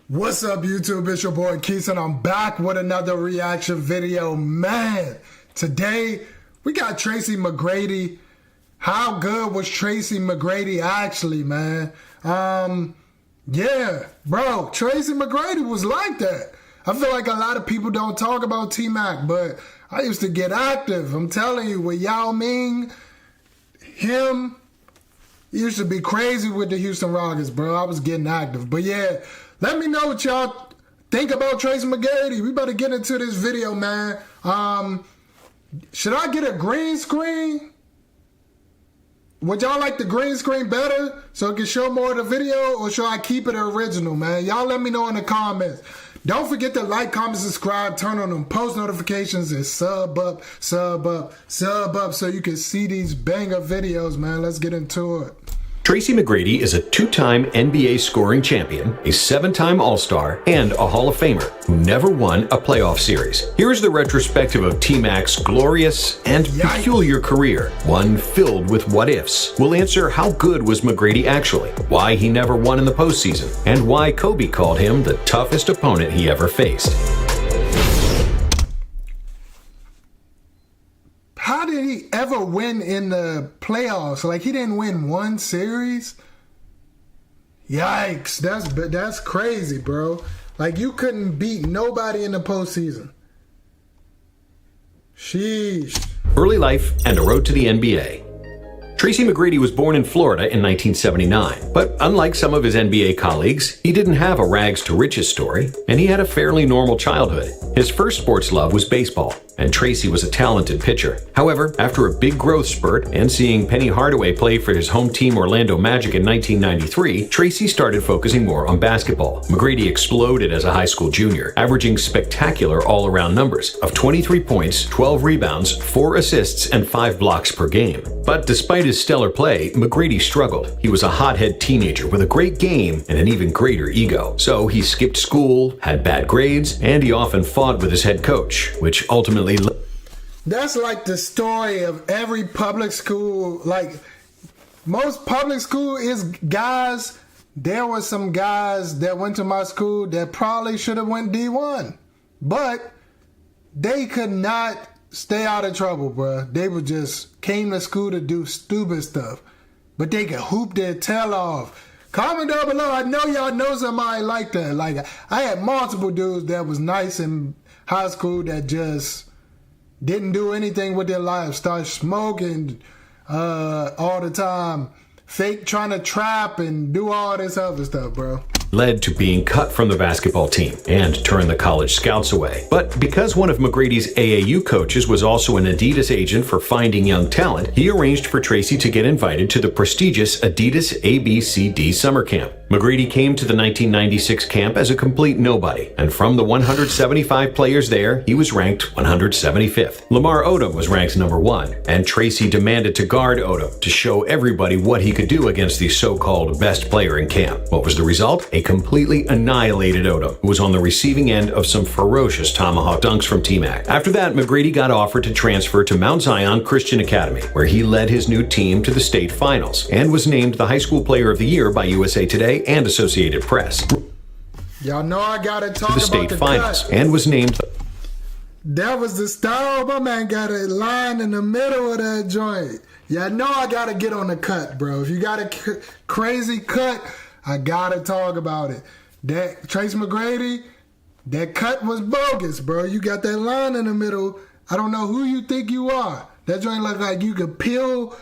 What's up, YouTube? It's your boy Keith, and I'm back with another reaction video. Man, today we got Tracy McGrady. How good was Tracy McGrady actually, man? Yeah, bro, Tracy McGrady was like that. I feel like a lot of people don't talk about TMAC, but I used to get active. I'm telling you, with Yao Ming, him, used to be crazy with the Houston Rockets, bro. I was getting active. But yeah, let me know what y'all think about Tracy McGrady. We better get into this video, man. Should I get a green screen? Would y'all like the green screen better so it can show more of the video, or should I keep it original, man? Y'all let me know in the comments. Don't forget to like, comment, subscribe, turn on them post notifications, and sub up so you can see these banger videos, man. Let's get into it. Tracy McGrady is a two-time NBA scoring champion, a 7-time All-Star, and a Hall of Famer who never won a playoff series. Here's the retrospective of TMAC's glorious and peculiar career, one filled with what-ifs. We'll answer how good was McGrady actually, why he never won in the postseason, and why Kobe called him the toughest opponent he ever faced. How did he ever win in the playoffs? Like, he didn't win one series? Yikes, that's crazy, bro. Like, you couldn't beat nobody in the postseason. Sheesh. Early life and a road to the NBA. Tracy McGrady was born in Florida in 1979, but unlike some of his NBA colleagues, he didn't have a rags to riches story, and he had a fairly normal childhood. His first sports love was baseball, and Tracy was a talented pitcher. However, after a big growth spurt and seeing Penny Hardaway play for his home team Orlando Magic in 1993, Tracy started focusing more on basketball. McGrady exploded as a high school junior, averaging spectacular all-around numbers of 23 points, 12 rebounds, 4 assists, and 5 blocks per game. But despite his stellar play, McGrady struggled. He was a hothead teenager with a great game and an even greater ego. So he skipped school, had bad grades, and he often fought with his head coach, which ultimately... That's like the story of every public school. Like, most public school is guys. There were some guys that went to my school that probably should have went D1, but they could not stay out of trouble, bro. They would just came to school to do stupid stuff, but they could hoop their tail off. Comment down below. I know y'all know somebody like that. Like, I had multiple dudes that was nice in high school that just didn't do anything with their life. Start smoking all the time. Fake trying to trap and do all this other stuff, bro. Led to being cut from the basketball team and turned the college scouts away. But because one of McGrady's AAU coaches was also an Adidas agent for finding young talent, he arranged for Tracy to get invited to the prestigious Adidas ABCD summer camp. McGrady came to the 1996 camp as a complete nobody, and from the 175 players there, he was ranked 175th. Lamar Odom was ranked number 1, and Tracy demanded to guard Odom to show everybody what he could do against the so-called best player in camp. What was the result? A completely annihilated Odom, who was on the receiving end of some ferocious tomahawk dunks from TMAC. After that, McGrady got offered to transfer to Mount Zion Christian Academy, where he led his new team to the state finals, and was named the High School Player of the Year by USA Today and Associated Press. Y'all know I gotta talk about the state finals, and was named... That was the style. My man got a line in the middle of that joint. Y'all know I gotta get on the cut, bro. If you got a crazy cut, I gotta talk about it. That Tracy McGrady, that cut was bogus, bro. You got that line in the middle. I don't know who you think you are. That joint looked like you could peel.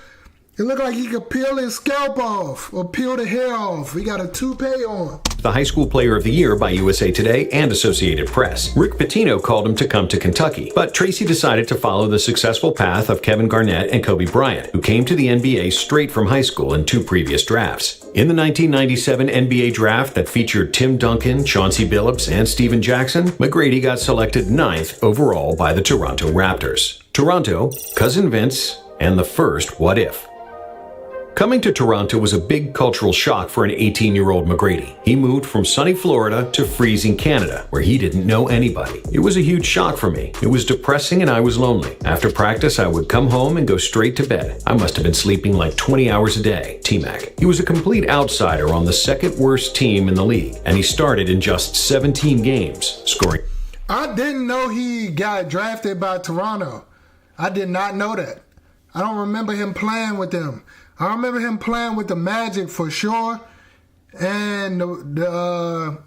It looked like he could peel his scalp off or peel the hair off. He got a toupee on. The High School Player of the Year by USA Today and Associated Press. Rick Pitino called him to come to Kentucky, but Tracy decided to follow the successful path of Kevin Garnett and Kobe Bryant, who came to the NBA straight from high school in 2 previous drafts. In the 1997 NBA draft that featured Tim Duncan, Chauncey Billups, and Steven Jackson, McGrady got selected 9th overall by the Toronto Raptors. Toronto, Cousin Vince, and the first What If. Coming to Toronto was a big cultural shock for an 18-year-old McGrady. He moved from sunny Florida to freezing Canada, where he didn't know anybody. It was a huge shock for me. It was depressing and I was lonely. After practice, I would come home and go straight to bed. I must have been sleeping like 20 hours a day, TMAC. He was a complete outsider on the second worst team in the league, and he started in just 17 games, scoring. I didn't know he got drafted by Toronto. I did not know that. I don't remember him playing with them. I remember him playing with the Magic for sure, and the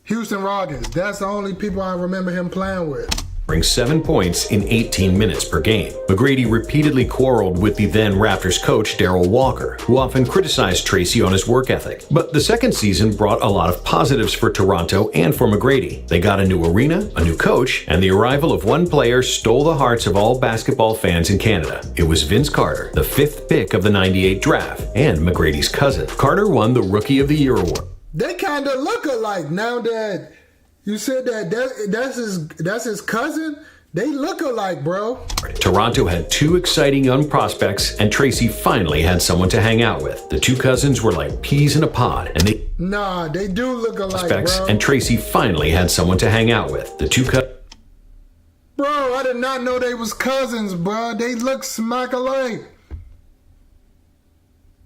Houston Rockets. That's the only people I remember him playing with. 7 points in 18 minutes per game. McGrady repeatedly quarreled with the then Raptors coach Darryl Walker, who often criticized Tracy on his work ethic. But the second season brought a lot of positives for Toronto and for McGrady. They got a new arena, a new coach, and the arrival of one player stole the hearts of all basketball fans in Canada. It was Vince Carter, the 5th pick of the '98 draft, and McGrady's cousin. Carter won the Rookie of the Year award. They kind of look alike now that you said that's his cousin. They look alike, bro. Toronto had two exciting young prospects, and Tracy finally had someone to hang out with. The two cousins were like peas in a pod, and they do look alike, bro. And Tracy finally had someone to hang out with. The two Bro, I did not know they was cousins, bro. They look smack alike.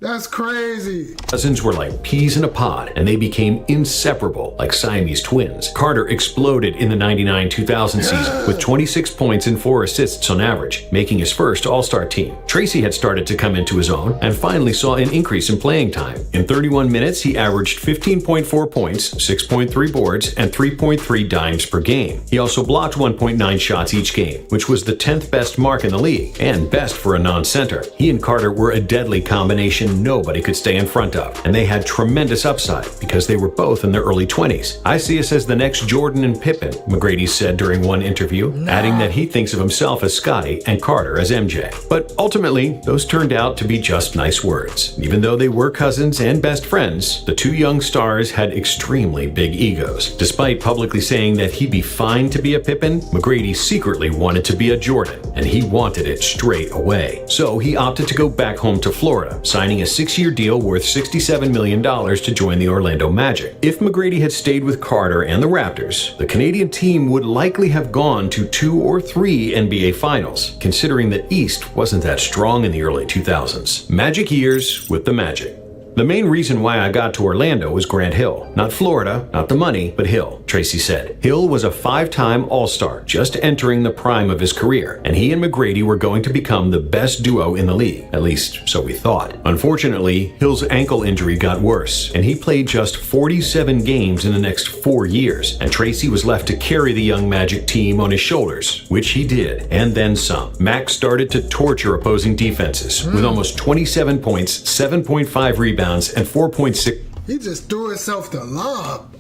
That's crazy. Cousins were like peas in a pod, and they became inseparable, like Siamese twins. Carter exploded in the 99-2000 season with 26 points and 4 assists on average, making his first All-Star team. Tracy had started to come into his own and finally saw an increase in playing time. In 31 minutes, he averaged 15.4 points, 6.3 boards, and 3.3 dimes per game. He also blocked 1.9 shots each game, which was the 10th best mark in the league, and best for a non-center. He and Carter were a deadly combination nobody could stay in front of, and they had tremendous upside because they were both in their early 20s. I see us as the next Jordan and Pippen, McGrady said during one interview, adding that he thinks of himself as Scottie and Carter as MJ. But ultimately, those turned out to be just nice words. Even though they were cousins and best friends, the two young stars had extremely big egos. Despite publicly saying that he'd be fine to be a Pippen, McGrady secretly wanted to be a Jordan, and he wanted it straight away. So he opted to go back home to Florida, signing a 6-year deal worth $67 million to join the Orlando Magic. If McGrady had stayed with Carter and the Raptors, the Canadian team would likely have gone to 2 or 3 NBA Finals, considering the East wasn't that strong in the early 2000s. Magic years with the Magic. The main reason why I got to Orlando was Grant Hill. Not Florida, not the money, but Hill, Tracy said. Hill was a 5-time All-Star, just entering the prime of his career, and he and McGrady were going to become the best duo in the league, at least so we thought. Unfortunately, Hill's ankle injury got worse, and he played just 47 games in the next 4 years, and Tracy was left to carry the young Magic team on his shoulders, which he did, and then some. Mac started to torture opposing defenses, with almost 27 points, 7.5 rebounds, and 4.6. He just threw himself the lob.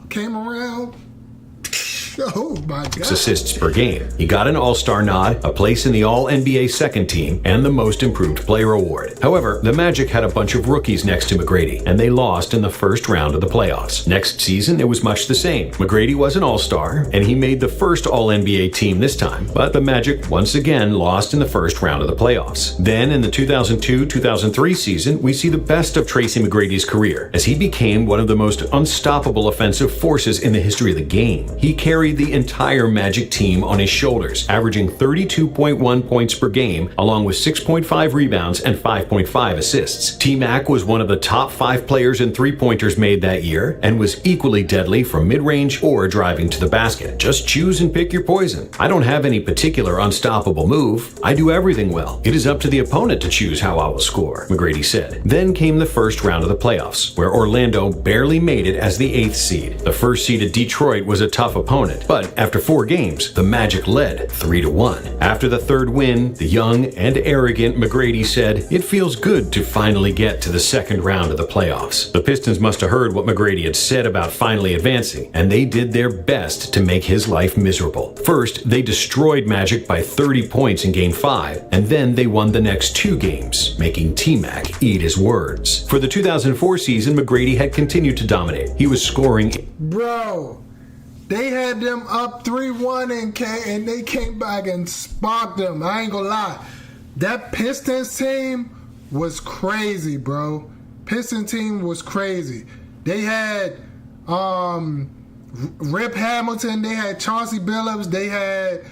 Came around. Oh my God. Assists per game. He got an All-Star nod, a place in the All-NBA second team, and the Most Improved Player award. However, the Magic had a bunch of rookies next to McGrady, and they lost in the first round of the playoffs. Next season, it was much the same. McGrady was an All-Star, and he made the first All-NBA team this time, but the Magic once again lost in the first round of the playoffs. Then, in the 2002-2003 season, we see the best of Tracy McGrady's career, as he became one of the most unstoppable offensive forces in the history of the game. He carried the entire Magic team on his shoulders, averaging 32.1 points per game, along with 6.5 rebounds and 5.5 assists. TMAC was one of the top 5 players in three-pointers made that year, and was equally deadly from mid-range or driving to the basket. Just choose and pick your poison. I don't have any particular unstoppable move. I do everything well. It is up to the opponent to choose how I will score, McGrady said. Then came the first round of the playoffs, where Orlando barely made it as the 8th seed. The first seeded Detroit was a tough opponent, but after 4 games, the Magic led 3-1. After the third win, the young and arrogant McGrady said, "It feels good to finally get to the second round of the playoffs." The Pistons must have heard what McGrady had said about finally advancing, and they did their best to make his life miserable. First, they destroyed Magic by 30 points in Game 5, and then they won the next 2 games, making T-Mac eat his words. For the 2004 season, McGrady had continued to dominate. He was scoring. Bro, they had them up 3-1 and they came back and sparked them. I ain't gonna lie. That Pistons team was crazy, bro. Piston team was crazy. They had Rip Hamilton, they had Chauncey Billups, they had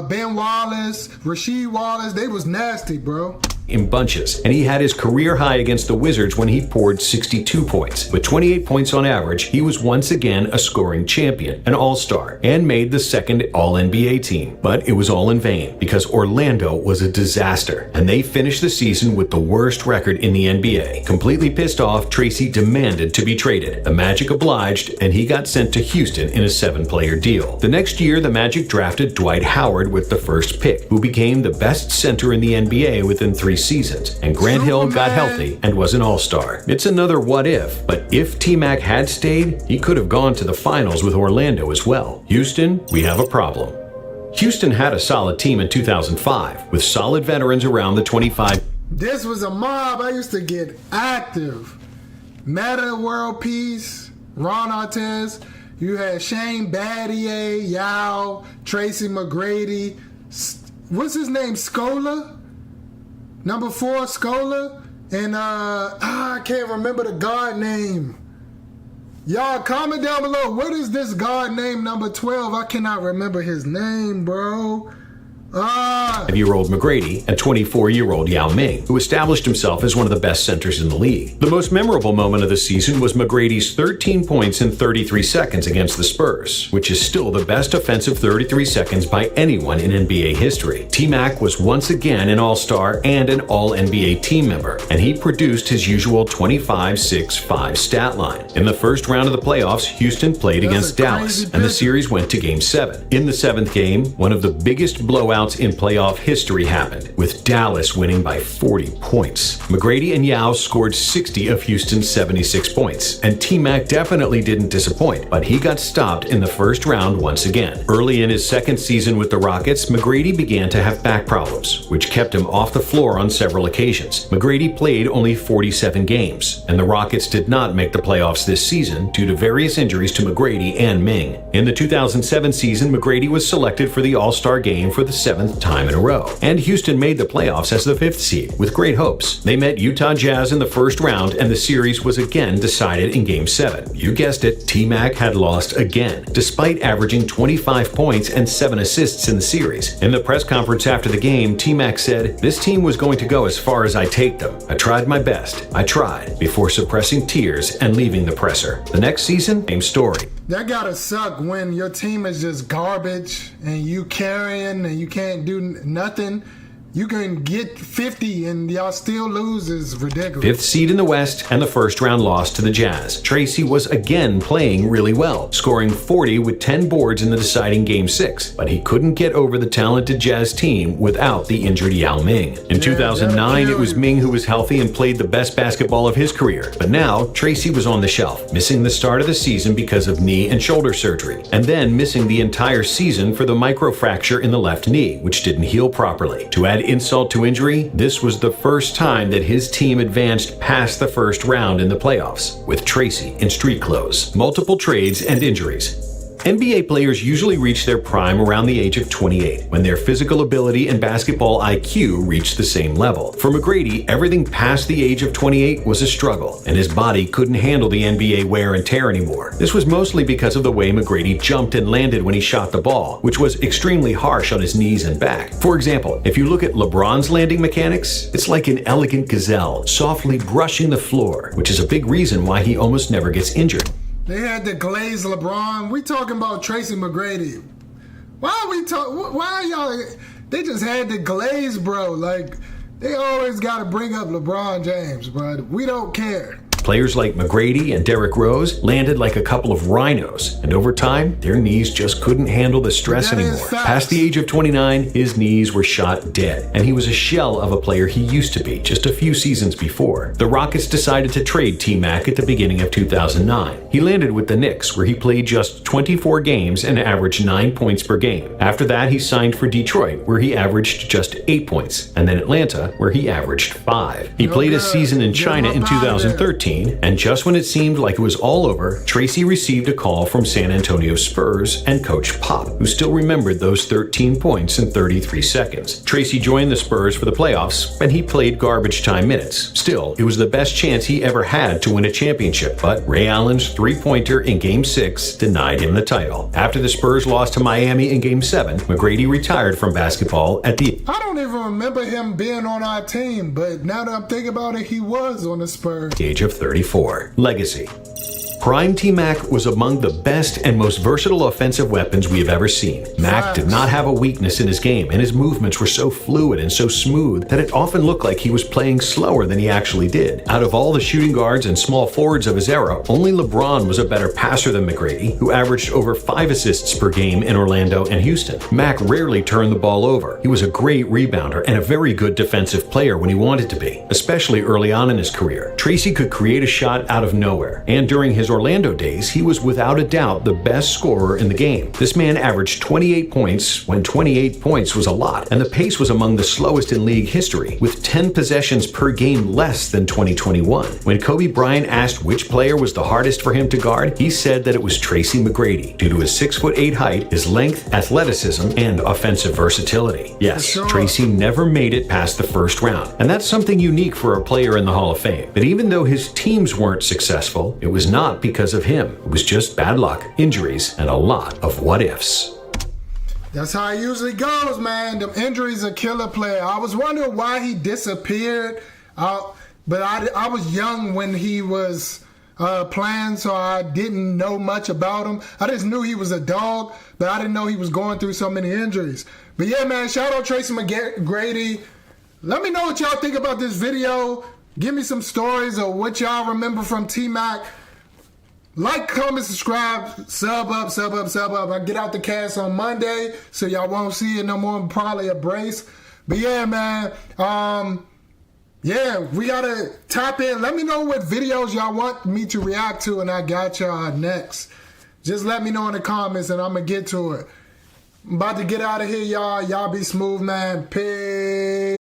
Ben Wallace, Rasheed Wallace. They was nasty, bro. In bunches, and he had his career high against the Wizards when he poured 62 points. With 28 points on average, he was once again a scoring champion, an all-star, and made the second All-NBA team. But it was all in vain, because Orlando was a disaster, and they finished the season with the worst record in the NBA. Completely pissed off, Tracy demanded to be traded. The Magic obliged, and he got sent to Houston in a 7-player deal. The next year, the Magic drafted Dwight Howard with the first pick, who became the best center in the NBA within 3 seasons, and Grant Hill got healthy and was an all-star. It's another what if, but if TMAC had stayed, he could have gone to the finals with Orlando as well. Houston, we have a problem. Houston had a solid team in 2005, with solid veterans around the 25. This was a mob. I used to get active. Meta World Peace, Ron Artest. You had Shane Battier, Yao, Tracy McGrady. What's his name? Scola? Number 4, Scola. And I can't remember the guard name. Y'all comment down below. What is this guard name, number 12? I cannot remember his name, bro. 5-year-old McGrady and 24-year-old Yao Ming, who established himself as one of the best centers in the league. The most memorable moment of the season was McGrady's 13 points in 33 seconds against the Spurs, which is still the best offensive 33 seconds by anyone in NBA history. TMAC was once again an all-star and an all-NBA team member, and he produced his usual 25-6-5 stat line. In the first round of the playoffs, Houston played against Dallas, and the series went to Game 7. In the 7th game, one of the biggest blowouts in playoff history happened, with Dallas winning by 40 points. McGrady and Yao scored 60 of Houston's 76 points, and T-Mac definitely didn't disappoint, but he got stopped in the first round once again. Early in his second season with the Rockets, McGrady began to have back problems, which kept him off the floor on several occasions. McGrady played only 47 games, and the Rockets did not make the playoffs this season due to various injuries to McGrady and Ming. In the 2007 season, McGrady was selected for the All-Star game for the 7th time in a row, and Houston made the playoffs as the 5th seed with great hopes. They met Utah Jazz in the first round, and the series was again decided in Game 7. You guessed it, T-Mac had lost again, despite averaging 25 points and 7 assists in the series. In the press conference after the game, T-Mac said, "This team was going to go as far as I take them. I tried my best. I tried," before suppressing tears and leaving the presser. The next season, same story. That gotta suck when your team is just garbage and you carrying and you can't do nothing. You can get 50 and y'all still lose is ridiculous. 5th seed in the West and the first round loss to the Jazz. Tracy was again playing really well, scoring 40 with 10 boards in the deciding Game 6, but he couldn't get over the talented Jazz team without the injured Yao Ming. In 2009, it was Ming who was healthy and played the best basketball of his career, but now Tracy was on the shelf, missing the start of the season because of knee and shoulder surgery, and then missing the entire season for the microfracture in the left knee, which didn't heal properly. To add insult to injury, this was the first time that his team advanced past the first round in the playoffs, with Tracy in street clothes, multiple trades, and injuries. NBA players usually reach their prime around the age of 28, when their physical ability and basketball IQ reach the same level. For McGrady, everything past the age of 28 was a struggle, and his body couldn't handle the NBA wear and tear anymore. This was mostly because of the way McGrady jumped and landed when he shot the ball, which was extremely harsh on his knees and back. For example, if you look at LeBron's landing mechanics, it's like an elegant gazelle, softly brushing the floor, which is a big reason why he almost never gets injured. They had to glaze LeBron. We talking about Tracy McGrady. Why y'all? They just had to glaze, bro. Like, they always got to bring up LeBron James, bro. We don't care. Players like McGrady and Derrick Rose landed like a couple of rhinos, and over time, their knees just couldn't handle the stress anymore. Past the age of 29, his knees were shot dead, and he was a shell of a player he used to be just a few seasons before. The Rockets decided to trade T-Mac at the beginning of 2009. He landed with the Knicks, where he played just 24 games and averaged 9 points per game. After that, he signed for Detroit, where he averaged just 8 points, and then Atlanta, where he averaged 5. He played a season in China in 2013, 2013, and just when it seemed like it was all over, Tracy received a call from San Antonio Spurs and Coach Pop, who still remembered those 13 points in 33 seconds. Tracy joined the Spurs for the playoffs, and he played garbage time minutes. Still, it was the best chance he ever had to win a championship, but Ray Allen's three-pointer in Game 6 denied him the title. After the Spurs lost to Miami in Game 7, McGrady retired from basketball at the... I don't even remember him being on our team, but now that I'm thinking about it, he was on the Spurs. Age of 34. Legacy. Prime TMAC was among the best and most versatile offensive weapons we have ever seen. Mac did not have a weakness in his game, and his movements were so fluid and so smooth that it often looked like he was playing slower than he actually did. Out of all the shooting guards and small forwards of his era, only LeBron was a better passer than McGrady, who averaged over 5 assists per game in Orlando and Houston. Mac rarely turned the ball over. He was a great rebounder and a very good defensive player when he wanted to be, especially early on in his career. Tracy could create a shot out of nowhere, and during his Orlando days, he was without a doubt the best scorer in the game. This man averaged 28 points when 28 points was a lot, and the pace was among the slowest in league history, with 10 possessions per game less than 2021. When Kobe Bryant asked which player was the hardest for him to guard, he said that it was Tracy McGrady, due to his 6'8" height, his length, athleticism, and offensive versatility. Yes, Tracy never made it past the first round, and that's something unique for a player in the Hall of Fame. But even though his teams weren't successful, it was not because of him. It was just bad luck, injuries, and a lot of what-ifs. That's how it usually goes, man. The injuries are killer player. I was wondering why he disappeared, but I was young when he was playing, so I didn't know much about him. I just knew he was a dog, but I didn't know he was going through so many injuries. But yeah, man, shout out Tracy McGrady. Let me know what y'all think about this video. Give me some stories of what y'all remember from TMAC. Like, comment, subscribe, sub up. I get out the cast on Monday, so y'all won't see it no more. Probably a brace. But yeah, man. Yeah, we gotta tap in. Let me know what videos y'all want me to react to, and I got y'all next. Just let me know in the comments, and I'm gonna get to it. I'm about to get out of here, y'all. Y'all be smooth, man. Peace.